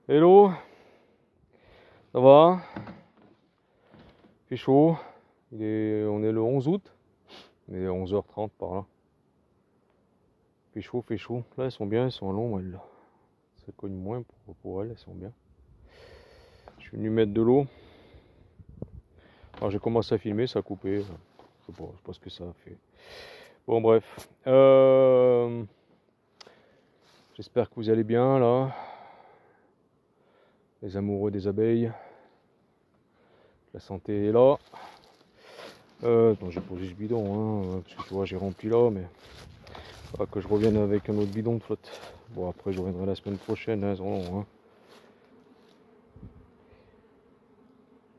Hello, ça va? Il fait chaud, on est le 11 août, mais 11h30 par là. Fait chaud. Là, elles sont bien, elles sont à l'ombre, elles, là. Ça cogne moins pour elles, elles sont bien. Je suis venu mettre de l'eau. Alors j'ai commencé à filmer, ça a coupé. Je sais pas ce que ça a fait. Bon, bref. J'espère que vous allez bien, là. Les amoureux des abeilles. La santé est là. Attends, j'ai posé ce bidon, hein, parce que tu vois, j'ai rempli là, mais il faudra que je revienne avec un autre bidon de flotte. Bon, après, je reviendrai la semaine prochaine, hein, hein.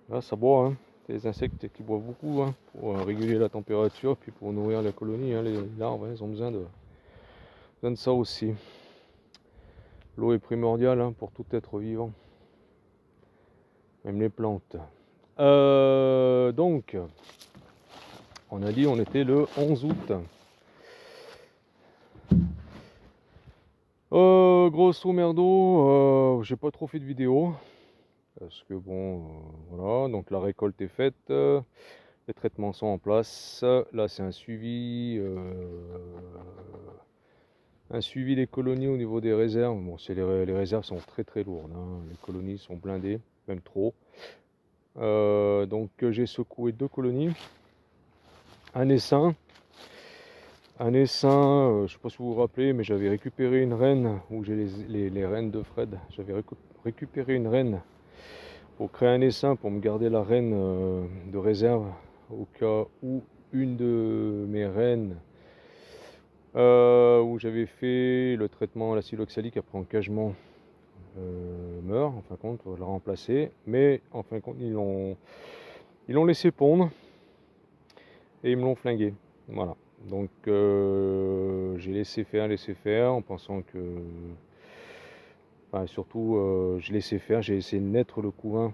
Là, ça boit, hein. C'est les insectes qui boivent beaucoup, hein, pour réguler la température, puis pour nourrir la colonie, hein, les larves, hein, ils ont besoin de ça aussi. L'eau est primordiale, hein, pour tout être vivant, même les plantes. Donc, on a dit on était le 11 août. Grosso merdo, j'ai pas trop fait de vidéos. Parce que bon, voilà, donc la récolte est faite, les traitements sont en place. Là, c'est un suivi des colonies au niveau des réserves. Bon, les réserves sont très lourdes, hein. Les colonies sont blindées, même trop. Donc j'ai secoué 2 colonies, un essaim. Un essaim, je ne sais pas si vous vous rappelez, mais j'avais récupéré une reine, où j'ai les reines de Fred. J'avais récupéré une reine pour créer un essaim, pour me garder la reine de réserve, au cas où une de mes reines, où j'avais fait le traitement à l'acide oxalique après encagement, meurt. En fin de compte, on l'a remplacé, mais en fin de compte, ils l'ont laissé pondre et ils me l'ont flingué. Voilà. Donc j'ai laissé faire en pensant que... Enfin, surtout, je laissais faire, j'ai essayé de naître le couvain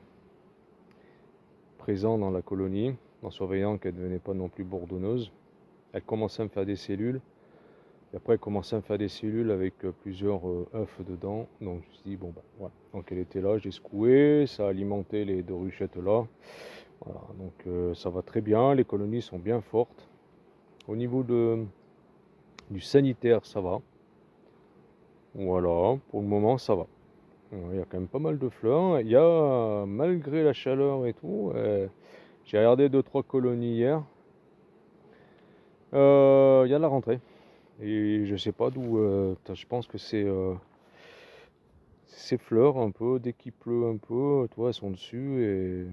présent dans la colonie, en surveillant qu'elle ne devenait pas non plus bourdonneuse. Elle commençait à me faire des cellules, et après elle commençait à me faire des cellules avec plusieurs œufs dedans. Donc je me suis dit, bon ben voilà. Donc elle était là, j'ai secoué, ça a alimenté les 2 ruchettes là. Voilà, donc ça va très bien, les colonies sont bien fortes. Au niveau du sanitaire, ça va. Voilà, pour le moment, ça va. Il y a quand même pas mal de fleurs. Il y a, malgré la chaleur et tout, j'ai regardé 2-3 colonies hier. Il y a de la rentrée. Et je sais pas d'où. Je pense que c'est ces fleurs un peu. Dès qu'il pleut un peu, toi, elles sont dessus. Et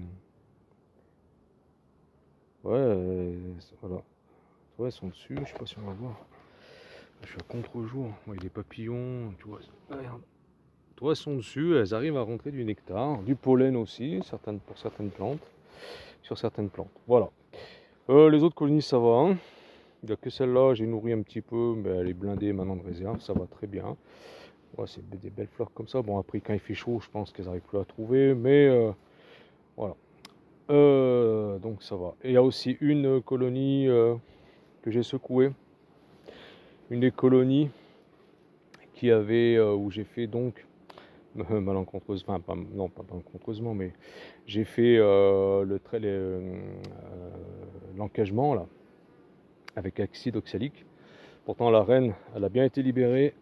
ouais, voilà. Toi, elles sont dessus. Je sais pas si on va voir. Je suis à contre-jour. Il y a des papillons. Tu vois. Regarde. Toi, elles sont dessus. Elles arrivent à rentrer du nectar, du pollen aussi, pour certaines plantes. Sur certaines plantes. Voilà. Les autres colonies, ça va. Hein. Il n'y a que celle-là, j'ai nourri un petit peu, mais elle est blindée maintenant de réserve, ça va très bien. Ouais, c'est des belles fleurs comme ça. Bon, après, quand il fait chaud, je pense qu'elles n'arrivent plus à trouver, mais voilà. Donc ça va. Et il y a aussi une colonie que j'ai secouée. Une des colonies qui avait, où j'ai fait donc, malencontreusement, enfin, non, pas malencontreusement, mais j'ai fait l'encagement là, avec acide oxalique. Pourtant, la reine, elle a bien été libérée.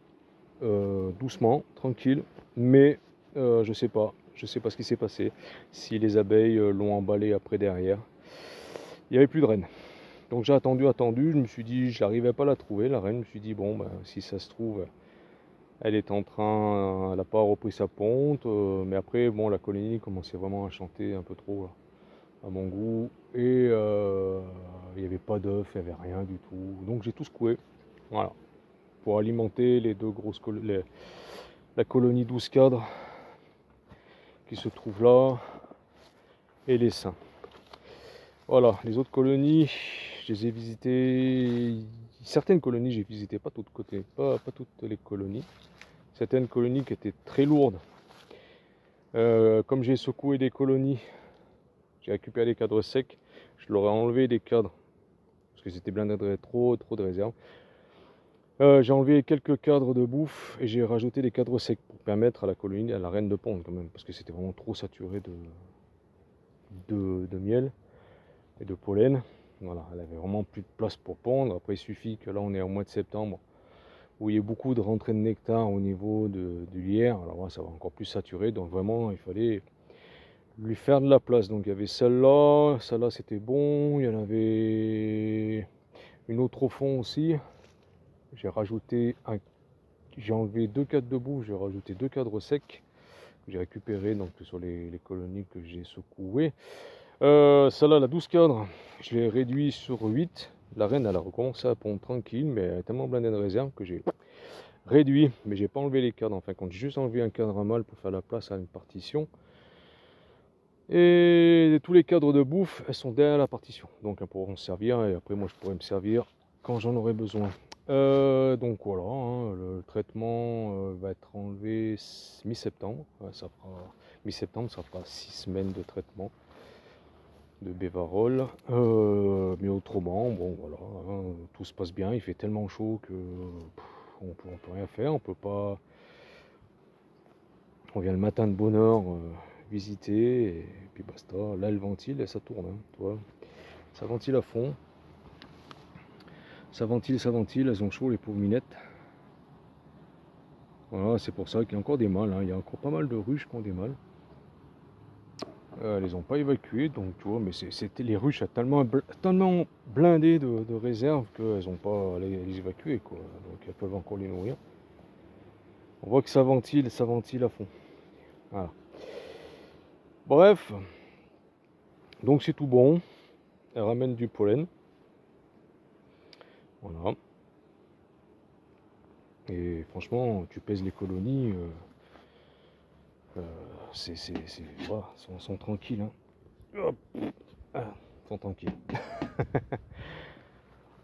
Doucement, tranquille, mais je sais pas ce qui s'est passé, si les abeilles l'ont emballé après derrière. Il n'y avait plus de reine. Donc j'ai attendu, je me suis dit, je n'arrivais pas à la trouver, la reine. Je me suis dit, bon, ben, si ça se trouve, elle est en train, elle n'a pas repris sa ponte, mais après, bon, la colonie commençait vraiment à chanter un peu trop, là, à mon goût, et il n'y avait pas d'œufs, il n'y avait rien du tout. Donc j'ai tout secoué, voilà, pour alimenter les 2 grosses colonies. La colonie 12 cadres qui se trouve là et les seins. Voilà, les autres colonies, je les ai visitées. Certaines colonies, j'ai visité, pas toutes toutes les colonies. Certaines colonies qui étaient très lourdes. Comme j'ai secoué des colonies, j'ai récupéré des cadres secs, je leur ai enlevé des cadres parce que c'était blindé de trop de réserve. J'ai enlevé quelques cadres de bouffe et j'ai rajouté des cadres secs pour permettre à la colonie, à la reine de pondre quand même, parce que c'était vraiment trop saturé de miel et de pollen. Voilà, elle avait vraiment plus de place pour pondre. Après, il suffit que là, on est au mois de septembre, où il y a beaucoup de rentrée de nectar au niveau du lierre. Alors là, ça va encore plus saturer, donc vraiment, il fallait lui faire de la place. Donc il y avait celle-là c'était bon. Il y en avait une autre au fond aussi. J'ai enlevé deux cadres de boue, j'ai rajouté deux cadres secs que j'ai récupéré donc sur les colonies que j'ai secouées. Celle-là, la 12 cadres, je l'ai réduit sur 8. La reine, elle a recommencé à pondre tranquille, mais elle est tellement blindée de réserve que j'ai réduit. Mais j'ai pas enlevé les cadres, en fin de compte. J'ai juste enlevé un cadre à mâle pour faire la place à une partition. Et tous les cadres de bouffe, elles sont derrière la partition. Donc elles pourront se servir et après moi je pourrai me servir quand j'en aurai besoin. Donc voilà, hein, le traitement va être enlevé mi-septembre. Ouais, mi-septembre, ça fera 6 semaines de traitement de Bévarol. Mais autrement, bon voilà, hein, tout se passe bien. Il fait tellement chaud que on peut rien faire. On peut pas. On vient le matin de bonne heure visiter et puis basta. Là, elle ventile et ça tourne. Hein, toi. Ça ventile à fond. Ça ventile, elles ont chaud les pauvres minettes. Voilà, c'est pour ça qu'il y a encore des mâles. Hein. Il y a encore pas mal de ruches qui ont des mâles. Elles les ont pas évacuées, donc tu vois, mais c'était les ruches tellement blindées de réserves qu'elles n'ont pas à les évacuer, quoi. Donc elles peuvent encore les nourrir. On voit que ça ventile à fond. Voilà. Bref, donc c'est tout bon. Elle ramène du pollen. Voilà. Et franchement, tu pèses les colonies, voilà, sont tranquilles. Hein. Hop. Ah, sont tranquilles.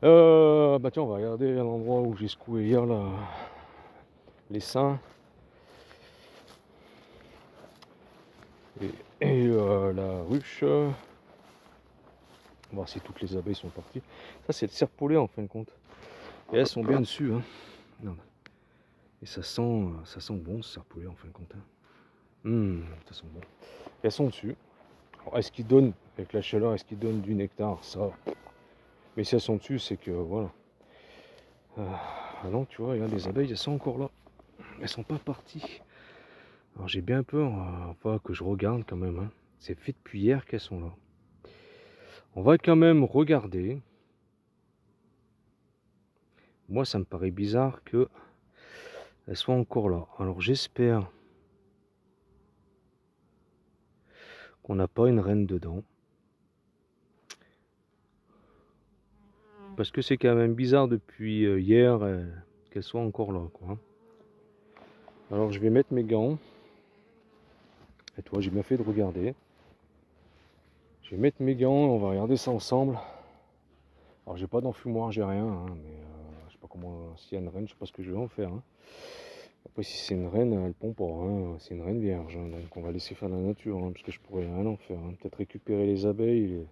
Bah tiens, on va regarder l'endroit où j'ai secoué hier là, les seins. Et la ruche. On va voir si toutes les abeilles sont parties. Ça c'est le serpolet en fin de compte. Et elles sont bien dessus. Hein. Non. Et ça sent bon ce serpolet en fin de compte. Hein. Ça sent bon. Et elles sont dessus. Alors, est-ce qu'ils donnent, avec la chaleur, est-ce qu'ils donnent du nectar? Ça. Mais si elles sont dessus, c'est que voilà. Ah non, tu vois, regarde, les abeilles, elles sont encore là. Elles sont pas parties. Alors j'ai bien peur, enfin, que je regarde quand même. Hein. C'est fait depuis hier qu'elles sont là. On va quand même regarder. Moi, ça me paraît bizarre que elles soient encore là. Alors j'espère qu'on n'a pas une reine dedans. Parce que c'est quand même bizarre depuis hier qu'elles soient encore là, quoi. Alors je vais mettre mes gants. Et toi, j'ai bien fait de regarder. Je vais mettre mes gants, on va regarder ça ensemble. Alors j'ai pas d'enfumoir, j'ai rien, hein, mais je sais pas comment, s'il y a une reine, je sais pas ce que je vais en faire. Hein. Après si c'est une reine, elle pond pas, hein, c'est une reine vierge, hein, donc on va laisser faire la nature, hein, parce que je pourrais rien en faire. Hein. Peut-être récupérer les abeilles,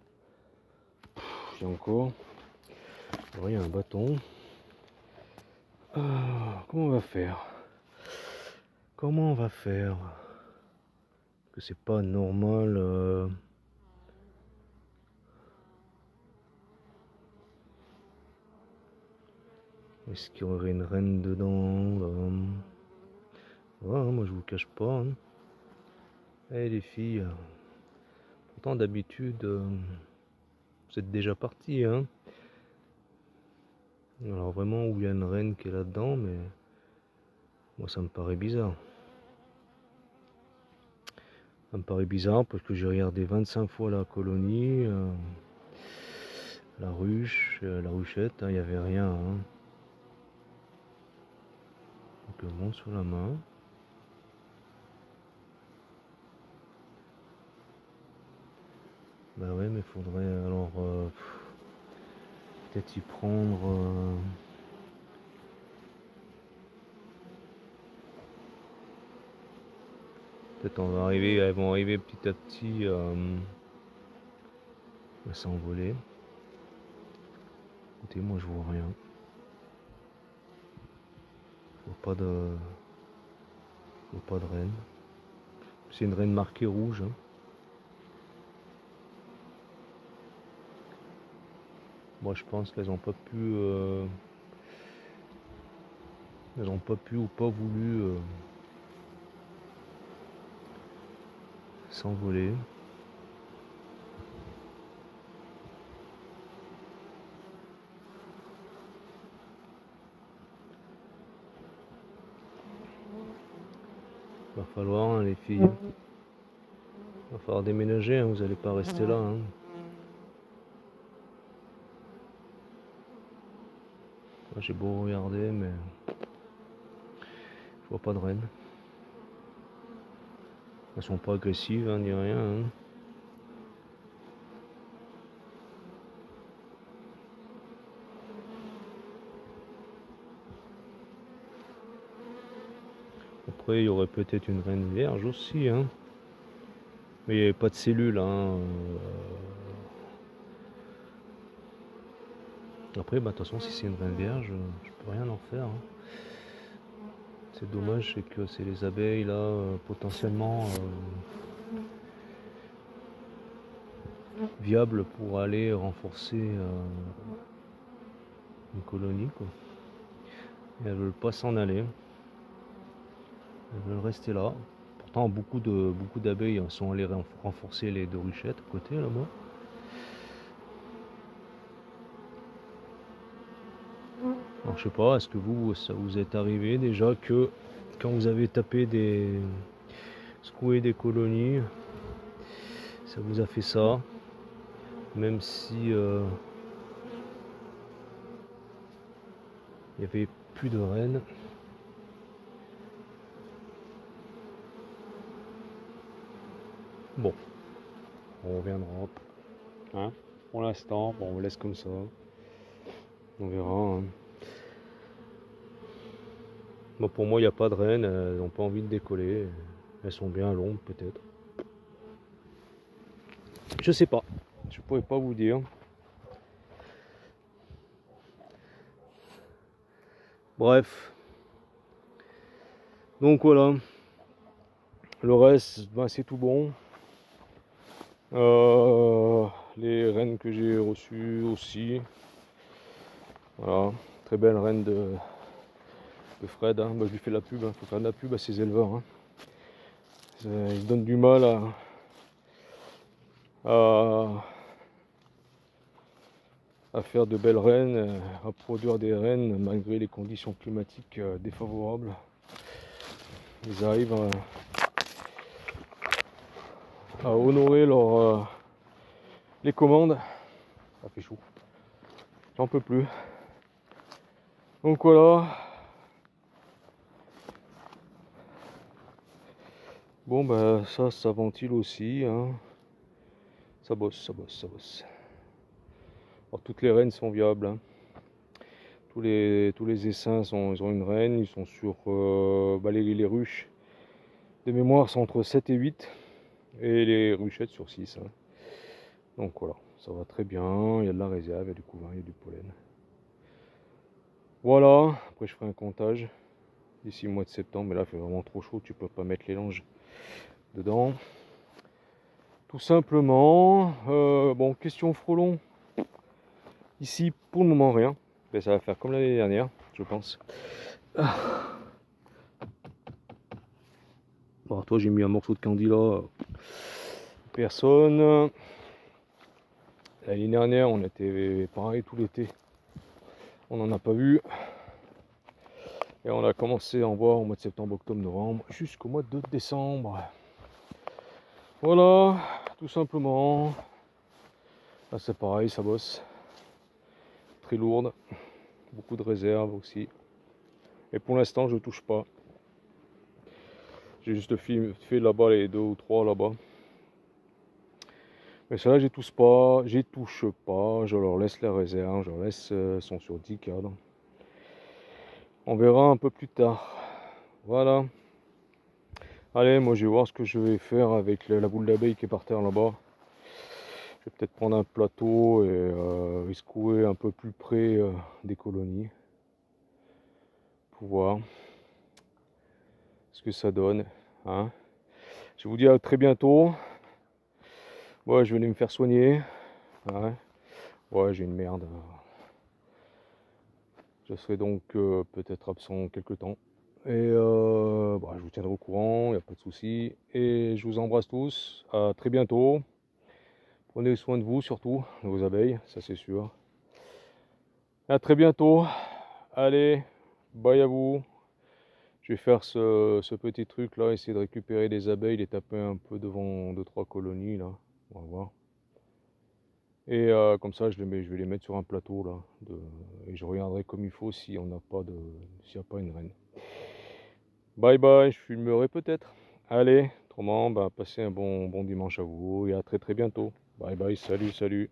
il y a encore. Alors, il y a un bâton. Comment on va faire? Comment on va faire? Parce que c'est pas normal. Est-ce qu'il y aurait une reine dedans? Voilà, moi je vous cache pas. Hein. Eh les filles, pourtant d'habitude vous êtes déjà partis. Hein. Alors vraiment où il y a une reine qui est là-dedans, mais moi ça me paraît bizarre. Ça me paraît bizarre parce que j'ai regardé 25 fois la colonie, la ruche, la ruchette, il n'y avait rien. Hein. Donc bon sur la main. Bah ouais, mais faudrait alors peut-être y prendre. Peut-être elles vont arriver petit à petit à s'envoler. Écoutez, moi je vois rien. pas de reine. C'est une reine marquée rouge. Hein. Moi je pense qu'elles n'ont pas pu ou pas voulu s'envoler. Va falloir, hein, les filles. Va falloir déménager, hein, vous n'allez pas rester là. Hein. J'ai beau regarder, mais je vois pas de reine. Elles sont pas agressives, hein, ni rien. Hein. Après, il y aurait peut-être une reine vierge aussi. Hein. Mais il n'y avait pas de cellules. Hein. Après, bah, de toute façon, si c'est une reine vierge, je peux rien en faire. Hein. C'est dommage, c'est que c'est les abeilles là, potentiellement viables pour aller renforcer une colonie. Quoi. Et elles veulent pas s'en aller. Elles veulent rester là. Pourtant, beaucoup d'abeilles sont allées renforcer les deux ruchettes à côté là-bas. Alors, je sais pas, est-ce que ça vous est arrivé déjà que quand vous avez tapé secoué des colonies, ça vous a fait ça, même si il n'y avait plus de reines. Bon, on reviendra. Hein, pour l'instant, bon, on laisse comme ça. On verra. Hein. Bon, pour moi, il n'y a pas de reines, elles n'ont pas envie de décoller. Elles sont bien longues, peut-être. Je sais pas. Je pourrais pas vous dire. Bref. Donc voilà. Le reste, ben, c'est tout bon. Les reines que j'ai reçues aussi. Voilà. Très belle reine de Fred. Hein. Bah, je lui fais la pub. Hein. Faut faire de la pub à ces éleveurs. Hein. Ils donnent du mal à faire de belles reines, à produire des reines malgré les conditions climatiques défavorables. Ils arrivent à honorer les commandes. Ça fait chaud. J'en peux plus. Donc voilà. Bon bah ça ventile aussi. Hein. Ça bosse. Alors, toutes les reines sont viables. Hein. Tous les essaims ils ont une reine. Ils sont sur les ruches. De mémoire sont entre 7 et 8. Et les ruchettes sur 6. Hein. Donc voilà, ça va très bien. Il y a de la réserve, il y a du couvain, il y a du pollen. Voilà, après je ferai un comptage d'ici le mois de septembre. Mais là, il fait vraiment trop chaud, tu peux pas mettre les langes dedans. Tout simplement. Bon, question frelon. Ici, pour le moment, rien. Mais ça va faire comme l'année dernière, je pense. Bon, toi, j'ai mis un morceau de candy là. Personne. L'année dernière, on était pareil tout l'été. On n'en a pas vu. Et on a commencé à en voir au mois de septembre, octobre, novembre, jusqu'au mois de décembre. Voilà, tout simplement. Là, c'est pareil, ça bosse. Très lourde. Beaucoup de réserves aussi. Et pour l'instant, je touche pas. J'ai juste fait là-bas les 2 ou 3 là-bas. Mais ceux-là, je touche pas. Je leur laisse les réserves. Je leur laisse, sont sur 10 cadres. On verra un peu plus tard. Voilà. Allez, moi je vais voir ce que je vais faire avec la boule d'abeille qui est par terre là-bas. Je vais peut-être prendre un plateau et secouer un peu plus près des colonies. Pour voir. que ça donne. Hein. Je vous dis à très bientôt. Ouais, je vais aller me faire soigner. Hein. Ouais, j'ai une merde. Je serai donc peut-être absent quelques temps. Et bah, je vous tiendrai au courant, il n'y a pas de souci. Et je vous embrasse tous. À très bientôt. Prenez soin de vous surtout, de vos abeilles, ça c'est sûr. À très bientôt. Allez, bye à vous. Je vais faire ce petit truc là, essayer de récupérer des abeilles, les taper un peu devant 2-3 colonies là. On va voir. Et comme ça, je vais les mettre sur un plateau là. Et je regarderai comme il faut si on n'a pas s'il n'y a pas une reine. Bye bye, je filmerai peut-être. Allez, autrement, bah, passez un bon dimanche à vous et à très bientôt. Bye bye, salut, salut.